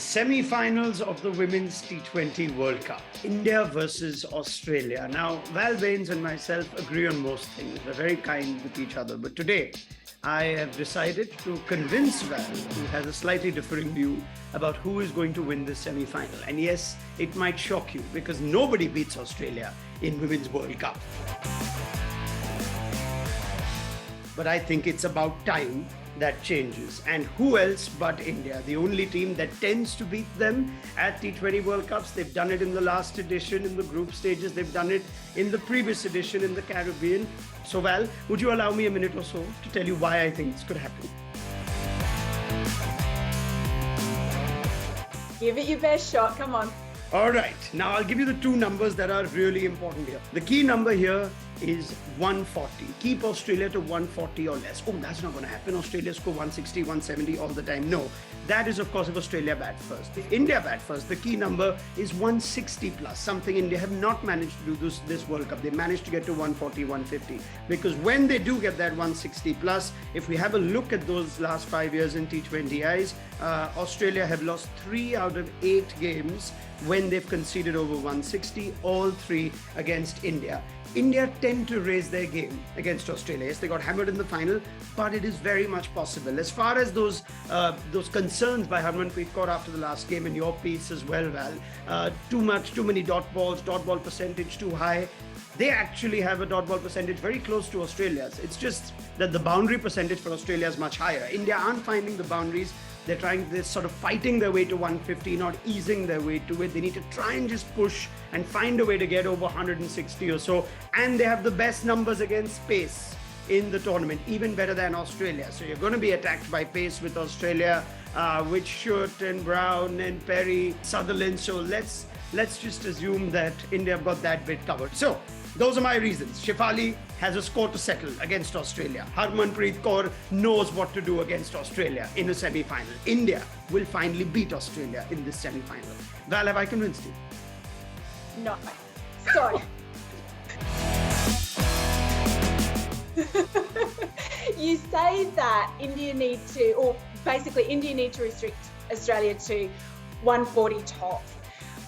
Semi-finals of the Women's T20 World Cup. India versus Australia. Now, Val, Baynes and myself agree on most things. We're very kind with each other. But today, I have decided to convince Val, who has a slightly differing view about who is going to win this semi-final. And yes, it might shock you because nobody beats Australia in Women's World Cup. But I think it's about time that changes. And who else but India, the only team that tends to beat them at T20 World Cups. They've done it in the last edition in the group stages. They've done it in the previous edition in the Caribbean. So Val, would you allow me a minute or so to tell you why I think this could happen? Give it your best shot, come on. All right, now I'll give you the two numbers that are really important here. The key number here is 140. Keep Australia to 140 or less. Oh, that's not going to happen. Australia score 160, 170 all the time. No, that is of course if Australia bat first. If India bat first, the key number is 160 plus, something India have not managed to do this World Cup. They managed to get to 140, 150. Because when they do get that 160 plus, if we have a look at those last 5 years in T20Is, Australia have lost 3 out of 8 games when they've conceded over 160, all 3 against India. India tend to raise their game against Australia. Yes, they got hammered in the final, but it is very much possible. As far as those concerns by Harmanpreet Kaur after the last game, and your piece as well, Val, too many dot balls, dot ball percentage too high. They actually have a dot ball percentage very close to Australia's. It's just that the boundary percentage for Australia is much higher. India aren't finding the boundaries. They're sort of fighting their way to 150, not easing their way to it. They need to try and just push and find a way to get over 160 or so. And they have the best numbers against pace in the tournament, even better than Australia. So you're going to be attacked by pace with Australia, with Schutt and Brown and Perry, Sutherland. So let's just assume that India have got that bit covered. So those are my reasons. Shefali has a score to settle against Australia. Harmanpreet Kaur knows what to do against Australia in a semi-final. India will finally beat Australia in this semi-final. Val, have I convinced you? No. Sorry. You say that India need to restrict Australia to 140 tops.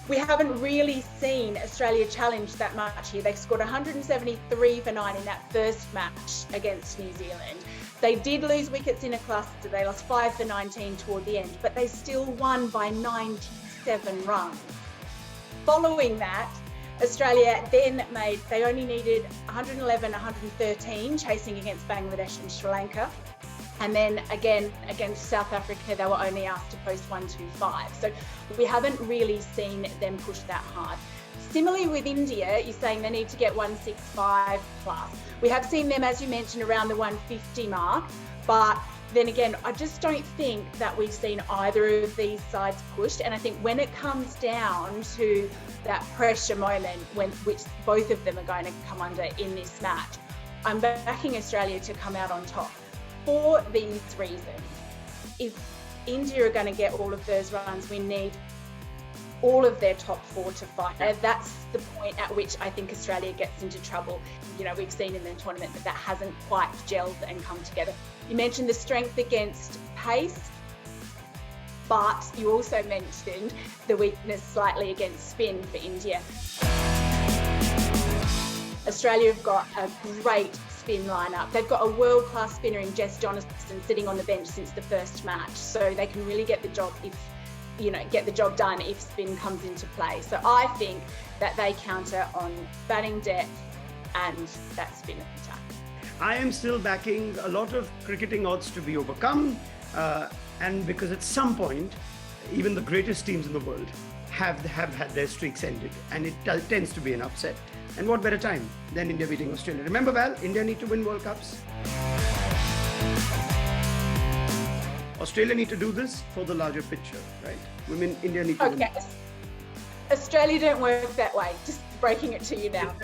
We haven't really seen Australia challenge that much here. They scored 173 for 9 in that first match against New Zealand. They did lose wickets in a cluster. They lost 5 for 19 toward the end, but they still won by 97 runs. Following that, Australia then they only needed 111, 113 chasing against Bangladesh and Sri Lanka. And then again, against South Africa, they were only asked to post 125. So we haven't really seen them push that hard. Similarly with India, you're saying they need to get 165 plus. We have seen them, as you mentioned, around the 150 mark. But then again, I just don't think that we've seen either of these sides pushed. And I think when it comes down to that pressure moment, which both of them are going to come under in this match, I'm backing Australia to come out on top. For these reasons, if India are going to get all of those runs, we need all of their top 4 to fight. And that's the point at which I think Australia gets into trouble. You know, we've seen in the tournament that hasn't quite gelled and come together. You mentioned the strength against pace, but you also mentioned the weakness slightly against spin for India. Australia have got a great spin lineup. They've got a world-class spinner in Jess Jonathan sitting on the bench since the first match, so they can really get the job done if spin comes into play. So I think that they counter on batting depth and that spin attack. I am still backing a lot of cricketing odds to be overcome, and because at some point, even the greatest teams in the world have had their streaks ended, and it tends to be an upset. And what better time than India beating Australia? Remember, Val, India need to win World Cups. Australia need to do this for the larger picture, right? India need to win. Okay. Australia don't work that way. Just breaking it to you now.